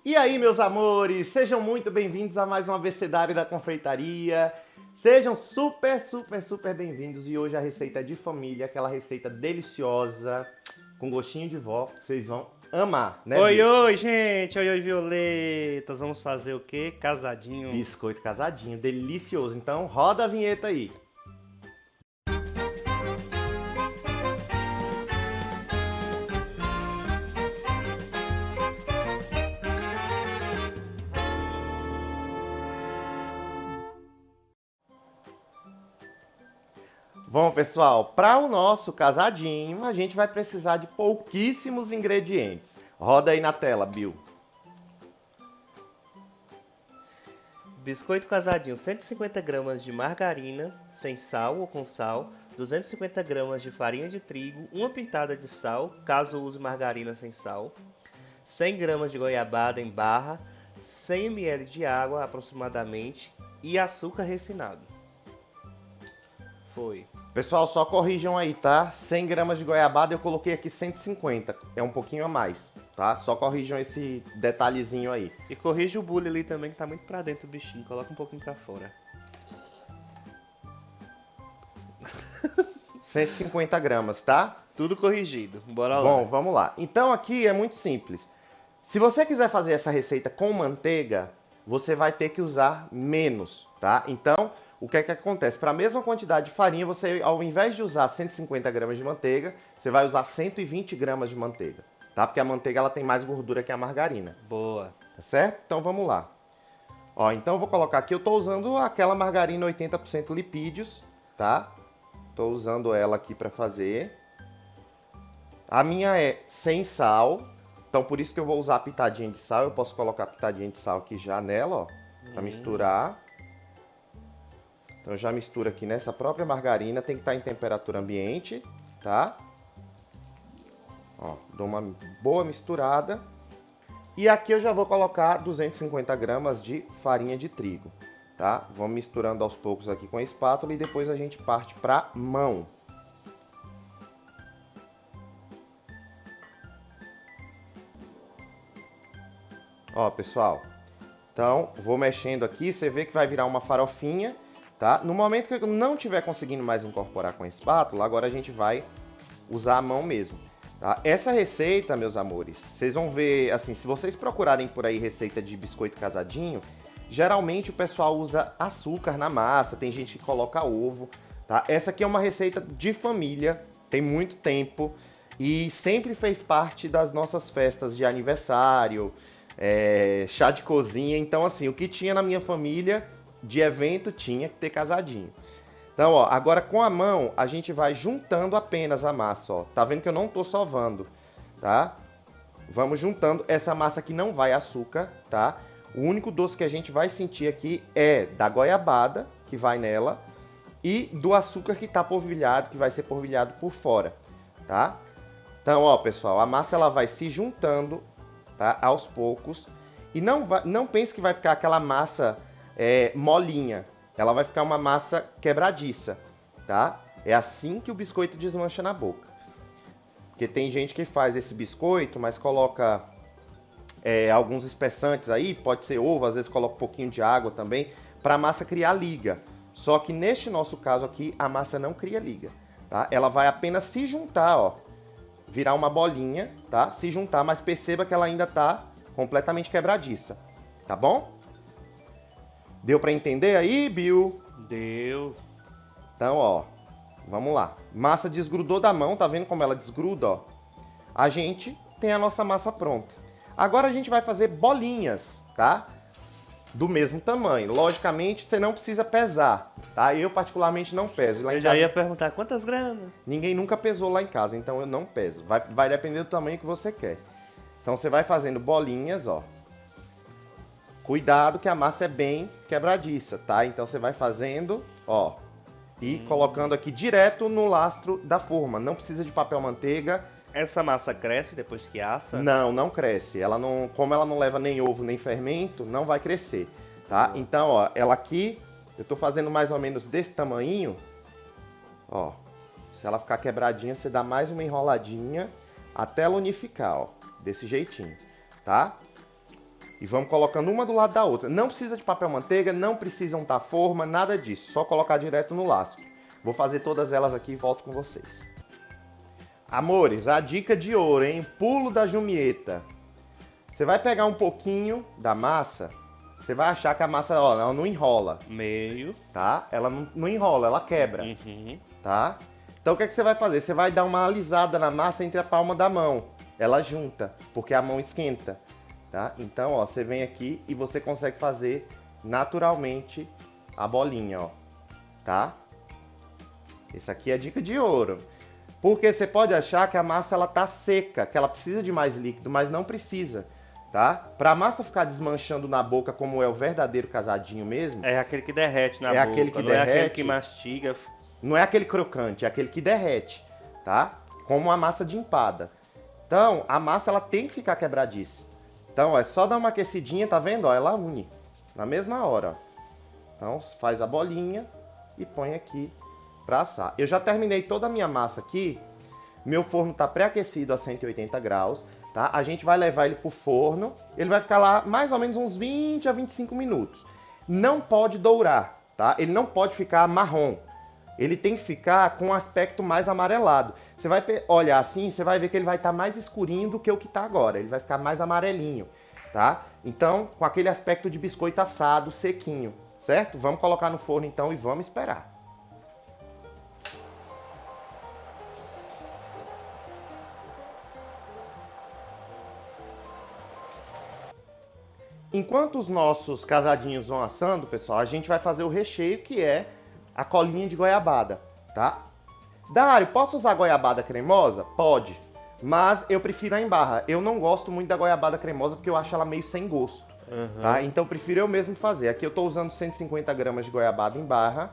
E aí, meus amores, sejam muito bem-vindos a mais um abecedário da confeitaria. Sejam super bem-vindos. E hoje a receita é de família, aquela receita deliciosa, com gostinho de vó, vocês vão amar, né, Oi, Bill? oi, gente! Oi, violetas! Vamos fazer o quê? Casadinho. Biscoito casadinho, delicioso. Então, roda a vinheta aí. Bom, pessoal, para o nosso casadinho, a gente vai precisar de pouquíssimos ingredientes. Roda aí na tela, Bill. Biscoito casadinho, 150 gramas de margarina, sem sal ou com sal, 250 gramas de farinha de trigo, uma pitada de sal, caso use margarina sem sal, 100 gramas de goiabada em barra, 100 ml de água aproximadamente e açúcar refinado. Foi. Pessoal, só corrijam aí, tá? 100 gramas de goiabada, eu coloquei aqui 150, é um pouquinho a mais, tá? Só corrijam esse detalhezinho aí. E corrija o bule ali também, que tá muito pra dentro o bichinho, coloca um pouquinho pra fora. 150 gramas, tá? Tudo corrigido, bora lá. Bom, vamos lá. Então aqui é muito simples. Se você quiser fazer essa receita com manteiga, você vai ter que usar menos, tá? Então, o que é que acontece? Para a mesma quantidade de farinha, você, ao invés de usar 150 gramas de manteiga, você vai usar 120 gramas de manteiga, tá? Porque a manteiga ela tem mais gordura que a margarina, Boa. tá certo? Então vamos lá. Ó, então eu vou colocar aqui, eu tô usando aquela margarina 80% lipídios, tá? Tô usando ela aqui para fazer. A minha é sem sal, então por isso que eu vou usar a pitadinha de sal. Eu posso colocar a pitadinha de sal aqui já nela, ó, para misturar. Então já mistura aqui nessa própria margarina, tem que estar em temperatura ambiente, tá? Ó, dou uma boa misturada. E aqui eu já vou colocar 250 gramas de farinha de trigo, tá? Vamos misturando aos poucos aqui com a espátula e depois a gente parte para mão. Ó, pessoal, então vou mexendo aqui, você vê que vai virar uma farofinha, tá? No momento que eu não estiver conseguindo mais incorporar com a espátula, agora a gente vai usar a mão mesmo, tá? Essa receita, meus amores, vocês vão ver, assim, se vocês procurarem por aí receita de biscoito casadinho, geralmente o pessoal usa açúcar na massa, tem gente que coloca ovo, tá? Essa aqui é uma receita de família, tem muito tempo e sempre fez parte das nossas festas de aniversário, chá de cozinha. Então, assim, o que tinha na minha família de evento tinha que ter casadinho. Então, ó, agora com a mão a gente vai juntando apenas a massa, ó. Tá vendo que eu não tô sovando, tá? Vamos juntando. Essa massa aqui não vai açúcar, tá? O único doce que a gente vai sentir aqui é da goiabada, que vai nela, e do açúcar que tá polvilhado, que vai ser polvilhado por fora, tá? Então, ó, pessoal, a massa ela vai se juntando, tá? Aos poucos. E não pense que vai ficar aquela massa molinha. Ela vai ficar uma massa quebradiça, tá? É assim que o biscoito desmancha na boca. Porque tem gente que faz esse biscoito, mas coloca alguns espessantes aí, pode ser ovo, às vezes coloca um pouquinho de água também, para a massa criar liga. Só que neste nosso caso aqui, a massa não cria liga, tá? Ela vai apenas se juntar, ó. Virar uma bolinha, tá? Se juntar, mas perceba que ela ainda tá completamente quebradiça, tá bom? Deu pra entender aí, Bill? Deu. Então, ó, vamos lá. Massa desgrudou da mão, tá vendo como ela desgruda, ó? A gente tem a nossa massa pronta. Agora a gente vai fazer bolinhas, tá? Do mesmo tamanho. Logicamente, você não precisa pesar, tá? Eu particularmente não peso. Lá em Eu já casa, ia perguntar quantas gramas? ninguém nunca pesou lá em casa, então eu não peso. Vai depender do tamanho que você quer. Então você vai fazendo bolinhas, ó. Cuidado que a massa é bem quebradiça, tá? Então você vai fazendo, ó, e colocando aqui direto no lastro da forma. Não precisa de papel manteiga. Essa massa cresce depois que assa? Não, não cresce. Ela não, como ela não leva nem ovo nem fermento, não vai crescer, tá? Então, ó, ela aqui, eu tô fazendo mais ou menos desse tamanho, ó. Se ela ficar quebradinha, você dá mais uma enroladinha até ela unificar, ó, desse jeitinho, tá? E vamos colocando uma do lado da outra. Não precisa de papel manteiga, não precisa untar forma, nada disso. Só colocar direto no lastro. Vou fazer todas elas aqui e volto com vocês. Amores, a dica de ouro, hein? Pulo da Jumieta. Você vai pegar um pouquinho da massa, você vai achar que a massa, ó, ela não enrola. Meio. Tá? Ela não enrola, ela quebra. Uhum. Tá? Então o que é que você vai fazer? Você vai dar uma alisada na massa entre a palma da mão. Ela junta, porque a mão esquenta. Tá? Então, ó, você vem aqui e você consegue fazer naturalmente a bolinha, ó. Tá? Essa aqui é a dica de ouro. Porque você pode achar que a massa ela tá seca, que ela precisa de mais líquido, mas não precisa, tá? Pra massa ficar desmanchando na boca como é o verdadeiro casadinho mesmo... É aquele que derrete na boca, aquele que não é aquele derrete. que mastiga. Não é aquele crocante, é aquele que derrete, tá? Como a massa de empada. Então, a massa ela tem que ficar quebradiça. Então, é só dar uma aquecidinha, tá vendo? Ó, ela une na mesma hora, ó. Então, faz a bolinha e põe aqui para assar. Eu já terminei toda a minha massa aqui. Meu forno está pré-aquecido a 180 graus, tá? A gente vai levar ele pro forno. Ele vai ficar lá mais ou menos uns 20 a 25 minutos. Não pode dourar, tá? Ele não pode ficar marrom. Ele tem que ficar com um aspecto mais amarelado. Você vai olhar assim, você vai ver que ele vai estar mais escurinho do que o que está agora. Ele vai ficar mais amarelinho, tá? Então, com aquele aspecto de biscoito assado, sequinho, certo? Vamos colocar no forno então e vamos esperar. Enquanto os nossos casadinhos vão assando, pessoal, a gente vai fazer o recheio, que é a colinha de goiabada, tá? Dário, posso usar goiabada cremosa? Pode, mas eu prefiro a em barra. Eu não gosto muito da goiabada cremosa porque eu acho ela meio sem gosto, tá? Então eu prefiro eu mesmo fazer. Aqui eu tô usando 150 gramas de goiabada em barra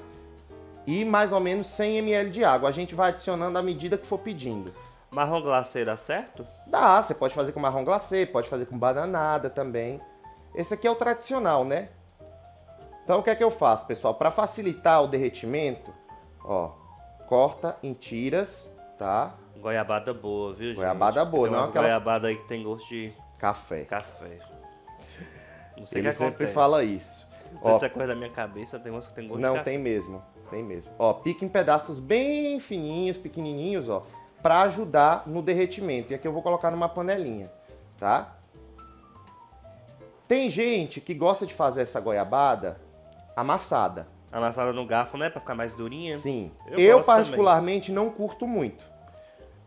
e mais ou menos 100 ml de água. A gente vai adicionando à medida que for pedindo. Marrom glacê dá certo? Dá, você pode fazer com marrom glacê, pode fazer com bananada também. Esse aqui é o tradicional, né? Então o que é que eu faço, pessoal? Para facilitar o derretimento, ó, corta em tiras, tá? Goiabada boa, viu, gente? Goiabada boa, tem não umas aquela... goiabada aí que tem gosto de Café. café. Não sei o Ele que sempre acontece. fala isso. Não sei Ó, se é coisa da minha cabeça, tem umas que tem gosto de não, café. tem mesmo, tem mesmo. Ó, pica em pedaços bem fininhos, pequenininhos, ó, para ajudar no derretimento. E aqui eu vou colocar numa panelinha, tá? Tem gente que gosta de fazer essa goiabada amassada. Amassada no garfo, né? Pra ficar mais durinha. Sim. Eu Eu gosto particularmente não curto muito.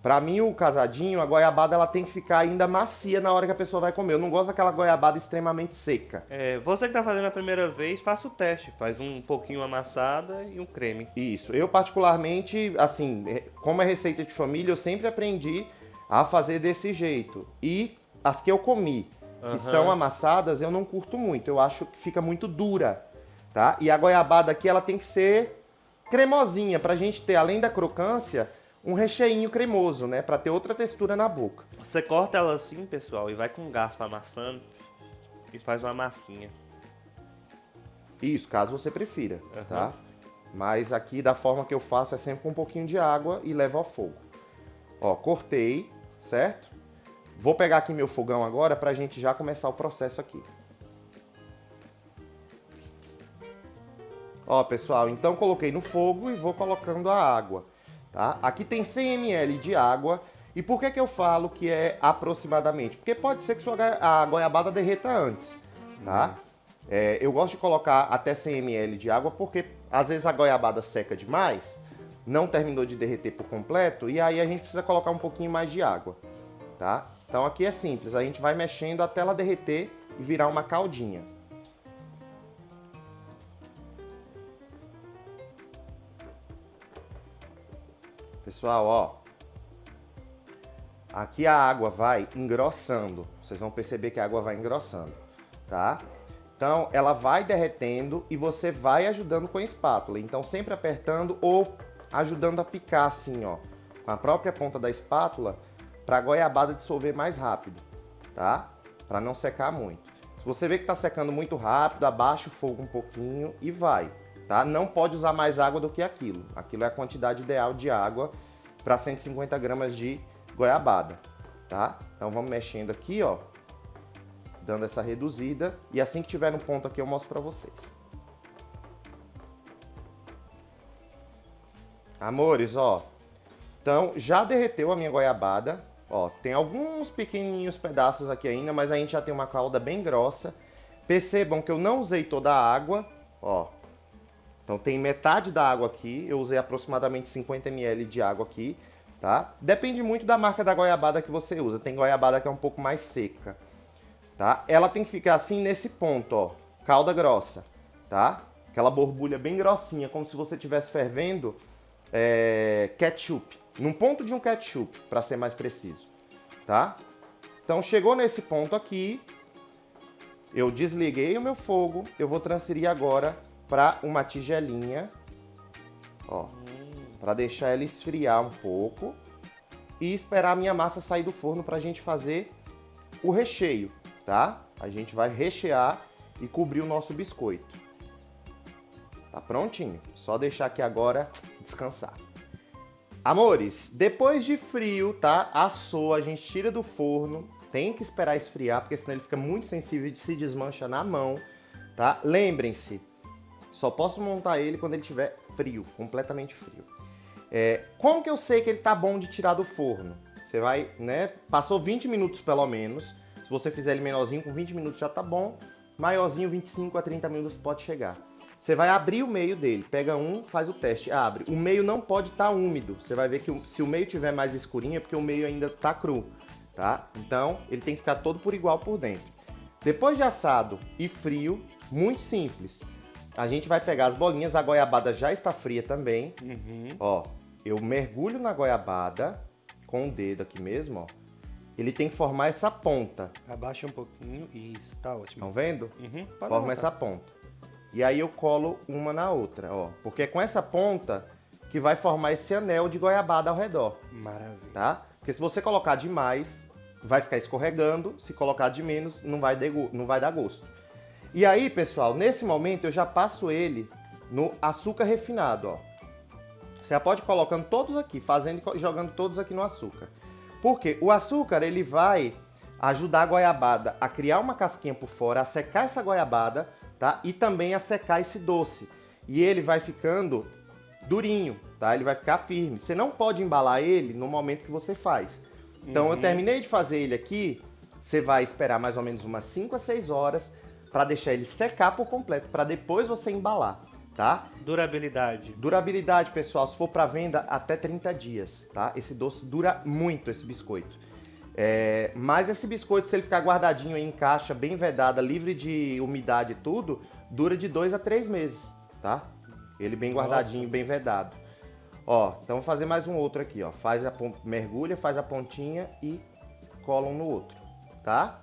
Pra mim, o casadinho, a goiabada, ela tem que ficar ainda macia na hora que a pessoa vai comer. Eu não gosto daquela goiabada extremamente seca. É, você que tá fazendo a primeira vez, faça o teste. Faz um pouquinho amassada e um creme. Isso. Eu particularmente, assim, como é receita de família, eu sempre aprendi a fazer desse jeito. E as que eu comi, que são amassadas, eu não curto muito. Eu acho que fica muito dura, tá? E a goiabada aqui, ela tem que ser cremosinha, pra gente ter, além da crocância, um recheinho cremoso, né? Pra ter outra textura na boca. Você corta ela assim, pessoal, e vai com o garfo amassando e faz uma massinha. Isso, caso você prefira, tá? Mas aqui, da forma que eu faço, é sempre com um pouquinho de água e levo ao fogo. Ó, cortei, certo? Vou pegar aqui meu fogão agora pra gente já começar o processo aqui. Ó, pessoal, então coloquei no fogo e vou colocando a água, tá? Aqui tem 100 ml de água. E por que que eu falo que é aproximadamente? Porque pode ser que a goiabada derreta antes, tá? Eu gosto de colocar até 100 ml de água porque às vezes a goiabada seca demais, não terminou de derreter por completo e aí a gente precisa colocar um pouquinho mais de água, tá? Então aqui é simples, a gente vai mexendo até ela derreter e virar uma caldinha. Pessoal, ó, aqui a água vai engrossando, vocês vão perceber que a água vai engrossando, tá? Então ela vai derretendo e você vai ajudando com a espátula, então sempre apertando ou ajudando a picar assim, ó, com a própria ponta da espátula, para a goiabada dissolver mais rápido, tá? Para não secar muito. Se você vê que está secando muito rápido, abaixa o fogo um pouquinho e vai, tá? Não pode usar mais água do que aquilo. Aquilo é a quantidade ideal de água para 150 gramas de goiabada, tá? Então vamos mexendo aqui, ó. dando essa reduzida. E assim que tiver no ponto aqui eu mostro pra vocês. Amores, ó. Então, já derreteu a minha goiabada. Ó, tem alguns pequenininhos pedaços aqui ainda, mas a gente já tem uma calda bem grossa. Percebam que eu não usei toda a água, ó. Então tem metade da água aqui, eu usei aproximadamente 50 ml de água aqui, tá? Depende muito da marca da goiabada que você usa. Tem goiabada que é um pouco mais seca, tá? Ela tem que ficar assim nesse ponto, ó. Calda grossa, tá? Aquela borbulha bem grossinha, como se você estivesse fervendo ketchup. Num ponto de um ketchup, para ser mais preciso, tá? Então chegou nesse ponto aqui, eu desliguei o meu fogo, eu vou transferir agora para uma tigelinha, ó, para deixar ela esfriar um pouco e esperar a minha massa sair do forno para a gente fazer o recheio, tá? A gente vai rechear e cobrir o nosso biscoito. Tá prontinho? Só deixar aqui agora descansar. Amores, depois de frio, tá? Assou, a gente tira do forno. Tem que esperar esfriar, porque senão ele fica muito sensível e se desmancha na mão, tá? Lembrem-se, só posso montar ele quando ele estiver frio, completamente frio. Como que eu sei que ele tá bom de tirar do forno? Você vai, né? Passou 20 minutos pelo menos. Se você fizer ele menorzinho, com 20 minutos já tá bom. Maiorzinho, 25 a 30 minutos pode chegar. Você vai abrir o meio dele, pega um, faz o teste, abre. O meio não pode estar úmido. Você vai ver que se o meio tiver mais escurinho é porque o meio ainda tá cru, tá? Então, ele tem que ficar todo por igual por dentro. Depois de assado e frio, muito simples. A gente vai pegar as bolinhas, a goiabada já está fria também. Ó, eu mergulho na goiabada com o dedo aqui mesmo, ó. Ele tem que formar essa ponta. Abaixa um pouquinho, isso, tá ótimo. Estão vendo? Pode Forma voltar. essa ponta. E aí eu colo uma na outra, ó. Porque é com essa ponta que vai formar esse anel de goiabada ao redor, Maravilha. tá? Porque se você colocar demais, vai ficar escorregando. Se colocar de menos, não vai dar gosto. E aí, pessoal, nesse momento eu já passo ele no açúcar refinado, ó. Você já pode ir colocando todos aqui, fazendo e jogando todos aqui no açúcar. Porque o açúcar, ele vai ajudar a goiabada a criar uma casquinha por fora, a secar essa goiabada, tá? E também a secar esse doce. E ele vai ficando durinho, tá? Ele vai ficar firme. Você não pode embalar ele no momento que você faz. Então eu terminei de fazer ele aqui, você vai esperar mais ou menos umas 5 a 6 horas para deixar ele secar por completo, para depois você embalar, tá? Durabilidade. Durabilidade, pessoal, se for para venda, até 30 dias, tá? Esse doce dura muito, esse biscoito. Mas esse biscoito, se ele ficar guardadinho aí em caixa, bem vedada, livre de umidade e tudo, dura de 2 a 3 meses, tá? Ele bem guardadinho, bem vedado. Ó, então vou fazer mais um outro aqui, ó. Mergulha, faz a pontinha e cola um no outro, tá?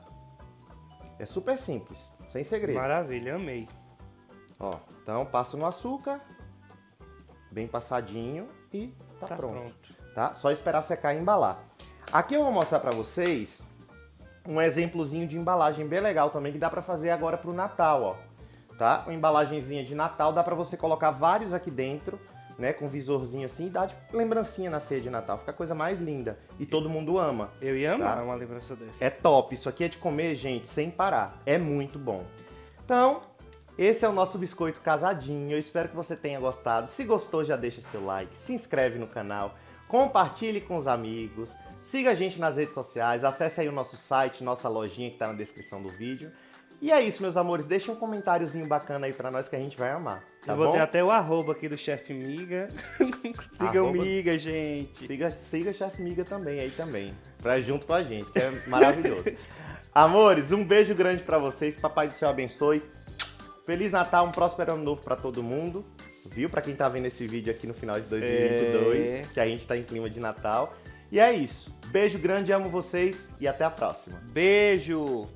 É super simples, sem segredo. Maravilha, amei. Ó, então passo no açúcar, bem passadinho e tá pronto. Tá? Só esperar secar e embalar. Aqui eu vou mostrar pra vocês um exemplozinho de embalagem bem legal também que dá pra fazer agora pro Natal, ó. Tá? Uma embalagenzinha de Natal, dá pra você colocar vários aqui dentro, né, com visorzinho assim, e dá de lembrancinha na ceia de Natal, fica a coisa mais linda e todo mundo ama. Eu ia amar tá? uma lembrança dessa. É top, isso aqui é de comer, gente, sem parar, é muito bom. Então, esse é o nosso biscoito casadinho, eu espero que você tenha gostado. Se gostou, já deixa seu like, se inscreve no canal, compartilhe com os amigos, siga a gente nas redes sociais, acesse aí o nosso site, nossa lojinha que tá na descrição do vídeo. E é isso, meus amores, deixa um comentáriozinho bacana aí pra nós que a gente vai amar, tá Eu bom? botei até o arroba aqui do Chef Miga. Siga o Arroba- Miga, gente. Siga Chef Miga também aí também, pra junto com a gente, que é maravilhoso. Amores, um beijo grande pra vocês, que Papai do Céu abençoe. Feliz Natal, um próspero ano novo pra todo mundo, viu? Pra quem tá vendo esse vídeo aqui no final de 2022, que a gente tá em clima de Natal. E é isso, beijo grande, amo vocês e até a próxima. Beijo.